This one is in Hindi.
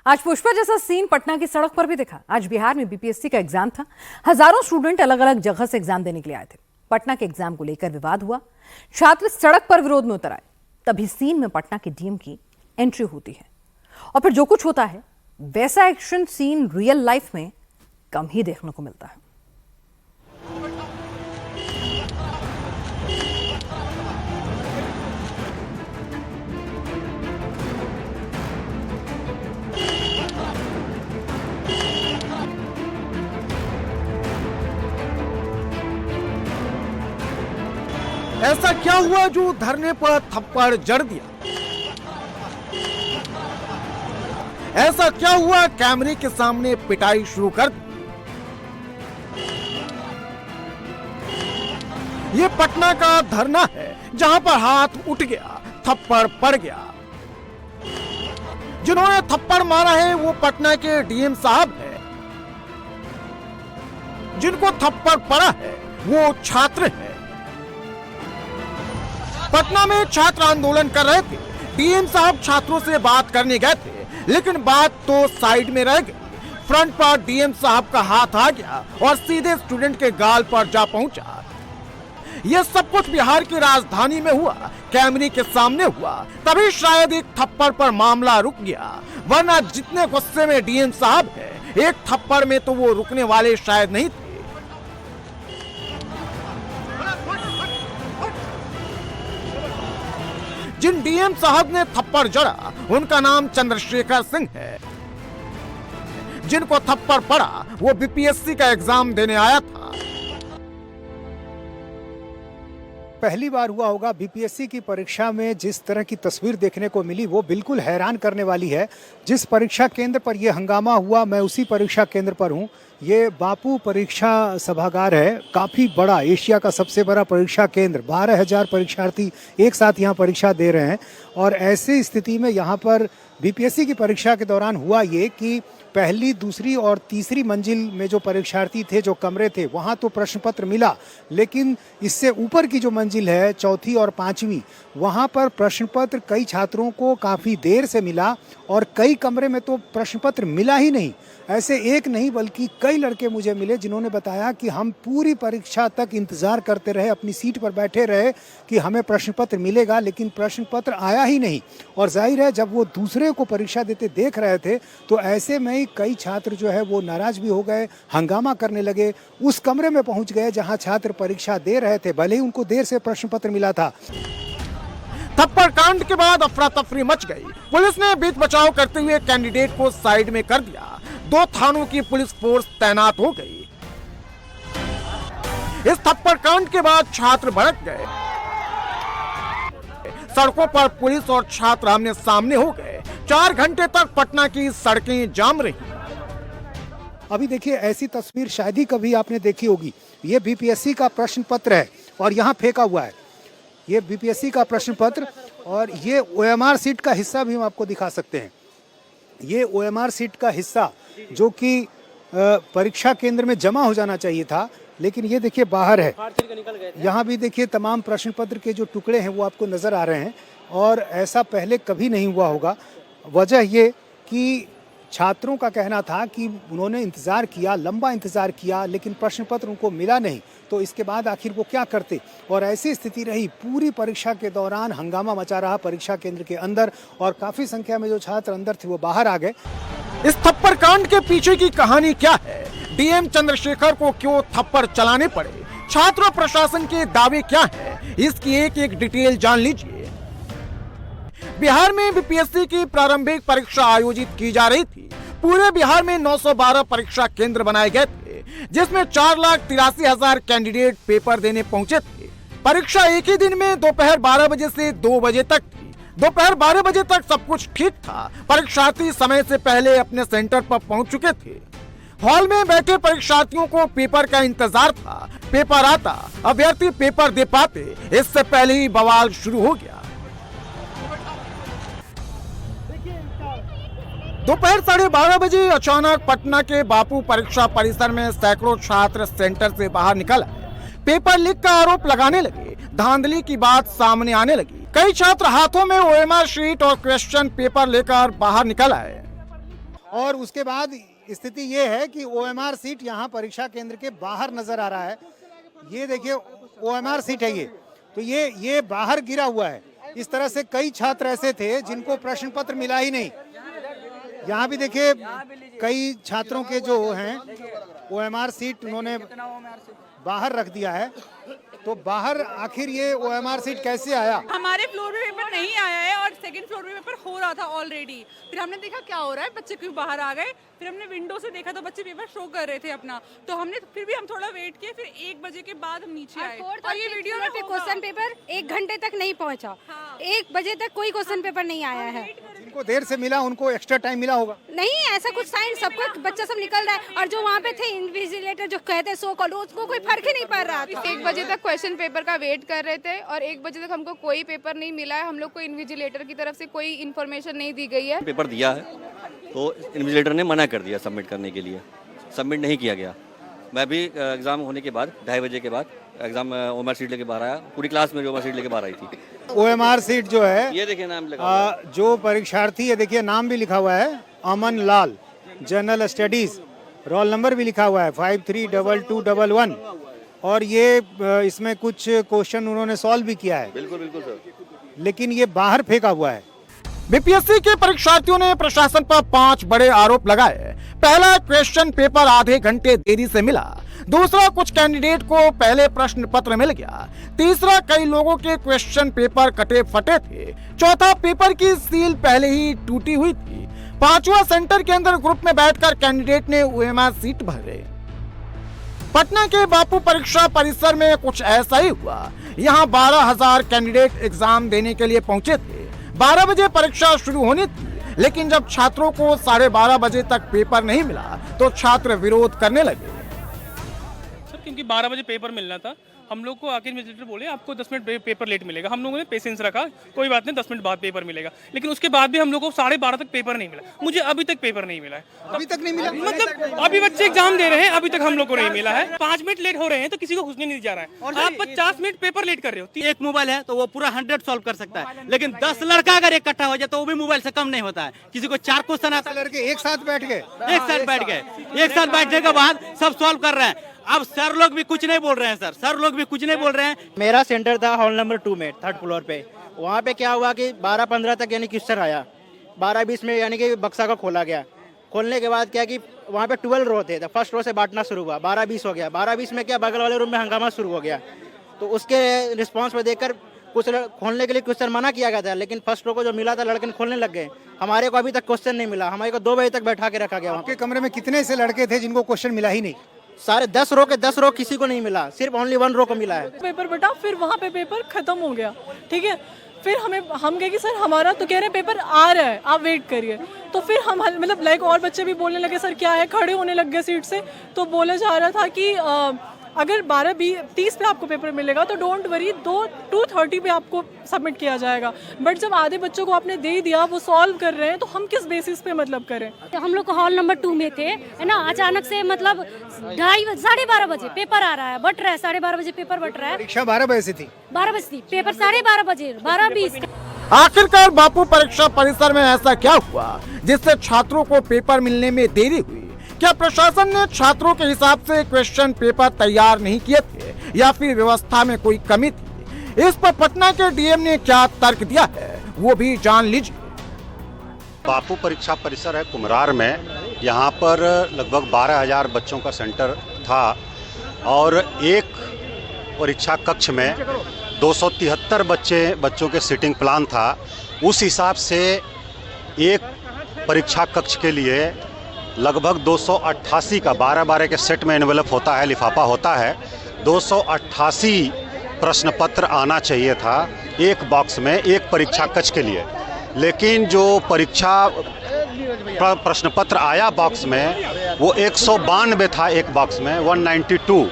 आज पुष्पा जैसा सीन पटना की सड़क पर भी दिखा। आज बिहार में बीपीएससी का एग्जाम था। हजारों स्टूडेंट अलग अलग जगह से एग्जाम देने के लिए आए थे। पटना के एग्जाम को लेकर विवाद हुआ, छात्र सड़क पर विरोध में उतर आए। तभी सीन में पटना के डीएम की एंट्री होती है और फिर जो कुछ होता है वैसा एक्शन सीन रियल लाइफ में कम ही देखने को मिलता है। ऐसा क्या हुआ जो धरने पर थप्पड़ जड़ दिया? ऐसा क्या हुआ कैमरे के सामने पिटाई शुरू कर दी? ये पटना का धरना है जहां पर हाथ उठ गया, थप्पड़ पड़ गया। जिन्होंने थप्पड़ मारा है वो पटना के डीएम साहब है। जिनको थप्पड़ पड़ा है वो छात्र है। पटना में छात्र आंदोलन कर रहे थे। डीएम साहब छात्रों से बात करने गए थे, लेकिन बात तो साइड में रह गई। फ्रंट पर डीएम साहब का हाथ आ गया और सीधे स्टूडेंट के गाल पर जा पहुंचा। यह सब कुछ बिहार की राजधानी में हुआ, कैमरे के सामने हुआ। तभी शायद एक थप्पड़ पर मामला रुक गया, वरना जितने गुस्से में डीएम साहब है, एक थप्पड़ में तो वो रुकने वाले शायद नहीं थे। जिन डीएम साहब ने थप्पड़ जड़ा उनका नाम चंद्रशेखर सिंह है। जिनको थप्पड़ पड़ा वो बीपीएससी का एग्जाम देने आया था। पहली बार हुआ होगा बीपीएससी की परीक्षा में जिस तरह की तस्वीर देखने को मिली वो बिल्कुल हैरान करने वाली है। जिस परीक्षा केंद्र पर यह हंगामा हुआ, मैं उसी परीक्षा केंद्र पर हूं। ये बापू परीक्षा सभागार है, काफ़ी बड़ा, एशिया का सबसे बड़ा परीक्षा केंद्र। 12,000 परीक्षार्थी एक साथ यहाँ परीक्षा दे रहे हैं। और ऐसी स्थिति में यहाँ पर बीपीएससी की परीक्षा के दौरान हुआ ये कि पहली, दूसरी और तीसरी मंजिल में जो परीक्षार्थी थे, जो कमरे थे, वहाँ तो प्रश्न पत्र मिला, लेकिन इससे ऊपर की जो मंजिल है, चौथी और पांचवी, वहाँ पर प्रश्न पत्र कई छात्रों को काफ़ी देर से मिला और कई कमरे में तो प्रश्न पत्र मिला ही नहीं। ऐसे एक नहीं बल्कि कई लड़के मुझे मिले जिन्होंने बताया कि हम पूरी परीक्षा तक इंतज़ार करते रहे, अपनी सीट पर बैठे रहे कि हमें प्रश्न पत्र मिलेगा, लेकिन प्रश्न पत्र आया ही नहीं। और जाहिर है जब वो दूसरे को परीक्षा देते देख रहे थे तो ऐसे में ही कई छात्र जो है वो नाराज भी हो गए, हंगामा करने लगे। उस कमरे में पहुंच गए जहां छात्र परीक्षा दे रहे थे, भले ही उनको देर से प्रश्न पत्र मिला था। थप्पड़ कांड के बाद अफरा तफरी मच गई। पुलिस ने बीच बचाव करते हुए कैंडिडेट को साइड में कर दिया। 2 थानों की पुलिस फोर्स तैनात हो गई। इस थप्पड़ कांड के बाद छात्र भड़क गए। सड़कों पर पुलिस और छात्र आमने सामने हो गए। 4 घंटे तक पटना की सड़कें जाम रही। अभी देखिए, ऐसी तस्वीर शायद ही कभी आपने देखी होगी। ये बीपीएससी का प्रश्न पत्र है और यहाँ फेंका हुआ है। ये बीपीएससी का प्रश्न पत्र और ये ओएमआर सीट का हिस्सा भी हम आपको दिखा सकते हैं। ये ओएमआर सीट का हिस्सा जो कि परीक्षा केंद्र में जमा हो जाना चाहिए था, लेकिन ये देखिए बाहर है। यहाँ भी देखिए तमाम प्रश्न पत्र के जो टुकड़े हैं वो आपको नजर आ रहे हैं और ऐसा पहले कभी नहीं हुआ होगा। वजह ये कि छात्रों का कहना था कि उन्होंने इंतज़ार किया, लंबा इंतज़ार किया, लेकिन प्रश्न पत्र उनको मिला नहीं, तो इसके बाद आखिर वो क्या करते। और ऐसी स्थिति रही, पूरी परीक्षा के दौरान हंगामा मचा रहा परीक्षा केंद्र के अंदर और काफ़ी संख्या में जो छात्र अंदर थे वो बाहर आ गए। इस थप्पड़ कांड के पीछे की कहानी क्या है? डीएम चंद्रशेखर को क्यों थप्पड़ चलाने पड़े? छात्र प्रशासन के दावे क्या है? इसकी एक एक डिटेल जान लीजिए। बिहार में बीपीएससी की प्रारंभिक परीक्षा आयोजित की जा रही थी। पूरे बिहार में 912 परीक्षा केंद्र बनाए गए थे, जिसमें 4,83,000 कैंडिडेट पेपर देने पहुंचे थे। परीक्षा एक ही दिन में दोपहर 12 बजे से 2 बजे तक थी। दोपहर 12 बजे तक सब कुछ ठीक था। परीक्षार्थी समय से पहले अपने सेंटर पर पहुंच चुके थे। हॉल में बैठे परीक्षार्थियों को पेपर का इंतजार था। पेपर आता, अभ्यर्थी पेपर दे पाते, इससे पहले ही बवाल शुरू हो गया। दोपहर 12:30 बजे अचानक पटना के बापू परीक्षा परिसर में सैकड़ों छात्र सेंटर से बाहर निकल आए। पेपर लीक का आरोप लगाने लगे। धांधली की बात सामने आने लगी। कई छात्र हाथों में ओएमआर शीट और क्वेश्चन पेपर लेकर बाहर निकल आए। और उसके बाद स्थिति ये है कि OMR सीट यहाँ परीक्षा केंद्र के बाहर नजर आ रहा है। ये देखिए OMR सीट है ये, तो ये बाहर गिरा हुआ है। इस तरह से कई छात्र ऐसे थे जिनको प्रश्न पत्र मिला ही नहीं। यहाँ भी देखिए कई छात्रों के जो हैं OMR सीट उन्होंने बाहर रख दिया है। तो बाहर आखिर ये OMR सीट कैसे आया? हमारे फ्लोर में पेपर नहीं आया है और सेकंड फ्लोर में पेपर हो रहा था ऑलरेडी। फिर हमने देखा क्या हो रहा है, बच्चे क्यों बाहर आ गए। फिर हमने विंडो से देखा तो बच्चे पेपर शो कर रहे थे अपना, तो हमने फिर भी हम थोड़ा वेट किए। फिर 1 बजे के बाद हम नीचे आए और ये वीडियो में क्वेश्चन पेपर 1 घंटे तक नहीं पहुंचा। 1 बजे तक कोई क्वेश्चन पेपर नहीं आया है। जिनको देर से मिला उनको एक्स्ट्रा टाइम मिला होगा? नहीं, ऐसा कुछ साइन सबको बच्चा सब निकल रहा है। और जो वहाँ पे थे इन्विजिलेटर जो कहते सो कॉल, उसको कोई फर्क ही नहीं पड़ रहा था। 1 बजे तक क्वेश्चन पेपर का वेट कर रहे थे और 1 बजे तक हमको कोई पेपर नहीं मिला है। हम लोग को इन्विजिलेटर की तरफ से कोई इन्फॉर्मेशन नहीं दी गई है। पेपर दिया है तो इन्विजिलेटर ने मना कर दिया सबमिट करने के लिए, सबमिट नहीं किया गया। मैं भी एग्ज़ाम होने के बाद 2:30 बजे के बाद एग्ज़ाम OMR सीट लेके बाहर आया। पूरी क्लास में OMR सीट लेके बाहर आई थी। OMR सीट जो है, ये देखिए नाम लगा जो परीक्षार्थी है, देखिए नाम भी लिखा हुआ है अमन लाल, जनरल स्टडीज, रोल नंबर भी लिखा हुआ है 532211। और ये इसमें कुछ क्वेश्चन उन्होंने सॉल्व भी किया है। बिल्कुल बिल्कुल सर, लेकिन ये बाहर फेंका हुआ है। बीपीएससी के परीक्षार्थियों ने प्रशासन पर 5 बड़े आरोप लगाए। पहला, क्वेश्चन पेपर आधे घंटे देरी से मिला। दूसरा, कुछ कैंडिडेट को पहले प्रश्न पत्र मिल गया। तीसरा, कई लोगों के क्वेश्चन पेपर कटे फटे थे। चौथा, पेपर की सील पहले ही टूटी हुई थी। पांचवा, सेंटर के अंदर ग्रुप में बैठकर कैंडिडेट ने OMR सीट भरे। पटना के बापू परीक्षा परिसर में कुछ ऐसा ही हुआ। यहाँ 12,000 कैंडिडेट एग्जाम देने के लिए पहुंचे थे। 12 बजे परीक्षा शुरू होनी थी, लेकिन जब छात्रों को 12:30 बजे तक पेपर नहीं मिला तो छात्र विरोध करने लगे। सर क्योंकि 12 बजे पेपर मिलना था, हम लोग को आके इन्विजिलेटर बोले आपको 10 मिनट पेपर लेट मिलेगा। हम लोगों ने पेशेंस रखा, कोई बात नहीं 10 मिनट बाद पेपर मिलेगा। लेकिन उसके बाद भी हम लोग को 12:30 तक पेपर नहीं मिला। मुझे अभी तक पेपर नहीं मिला है। अभी तक नहीं मिला? मतलब अभी बच्चे एग्जाम दे रहे हैं, अभी तक हम लोग को नहीं मिला है। 5 मिनट लेट हो रहे हैं तो किसी को घुसने नहीं जा रहा है। आप 50 मिनट पेपर लेट कर रहे हो। एक मोबाइल है तो वो पूरा 100 सॉल्व कर सकता है, लेकिन 10 लड़का अगर इकट्ठा हो जाए तो वो भी मोबाइल से कम नहीं होता है। किसी को 4 क्वेश्चन आता है, लड़के एक साथ बैठ गए, एक साथ बैठने के बाद सब सॉल्व कर रहे हैं। अब सर लोग भी कुछ नहीं बोल रहे हैं। सर लोग भी कुछ नहीं बोल रहे हैं। मेरा सेंटर था हॉल नंबर 2 में, 3rd फ्लोर पे। वहाँ पे क्या हुआ कि 12:15 तक यानी क्वेश्चन आया, 12:20 में यानी कि बक्सा को खोला गया। खोलने के बाद क्या कि वहाँ पे 12 रो थे, तो फर्स्ट रो से बांटना शुरू हुआ। 12:20 हो गया। 12:20 में क्या बगल वाले रूम में हंगामा शुरू हो गया। तो उसके रिस्पॉन्स में देखकर कुछ खोलने के लिए क्वेश्चन मना किया गया था, लेकिन फर्स्ट रो को जो मिला था लड़के खोलने लग गए। हमारे को अभी तक क्वेश्चन नहीं मिला। हमारे को 2 बजे तक बैठा के रखा गया। आपके कमरे में कितने ऐसे लड़के थे जिनको क्वेश्चन मिला ही नहीं? सारे 10 रो के 10 रो किसी को नहीं मिला, सिर्फ ओनली 1 रो को मिला है। पेपर बटा, फिर वहाँ पे पेपर खत्म हो गया। ठीक है, फिर हम कहे कि सर हमारा तो कह रहे हैं पेपर आ रहा है, आप वेट करिए। तो फिर हम मतलब लाइक और बच्चे भी बोलने लगे सर क्या है, खड़े होने लग गए सीट से। तो बोला जा रहा था कि अगर 12:30 पे आपको पेपर मिलेगा तो डोंट वरी, 2:30 पे आपको सबमिट किया जाएगा। बट जब आधे बच्चों को आपने दे दिया, वो सॉल्व कर रहे हैं, तो हम किस बेसिस पे मतलब करें? तो हम लोग हॉल नंबर 2 में थे, है ना। अचानक से मतलब 12:30 बजे पेपर आ रहा है, बट रहा है 12:30 बजे पेपर बट रहा है। परीक्षा 12 बजे से थी। 12 बजे थी, पेपर 12:30 बजे, 12:20। आखिरकार बापू परीक्षा परिसर में ऐसा क्या हुआ जिससे छात्रों को पेपर मिलने में देरी हुई? क्या प्रशासन ने छात्रों के हिसाब से क्वेश्चन पेपर तैयार नहीं किए थे या फिर व्यवस्था में कोई कमी थी? इस पर पटना के डीएम ने क्या तर्क दिया है वो भी जान लीजिए। बापू परीक्षा परिसर है कुम्हरार में। यहाँ पर लगभग 12,000 बच्चों का सेंटर था और एक परीक्षा कक्ष में 273 बच्चों के सीटिंग प्लान था। उस हिसाब से एक परीक्षा कक्ष के लिए लगभग 288 का 12-12 के सेट में एनवेलप होता है, लिफाफा होता है। 288 प्रश्न पत्र आना चाहिए था एक बॉक्स में, एक परीक्षा कक्ष के लिए। लेकिन जो परीक्षा प्रश्न पत्र आया बॉक्स में वो 192 था एक बॉक्स में, 192।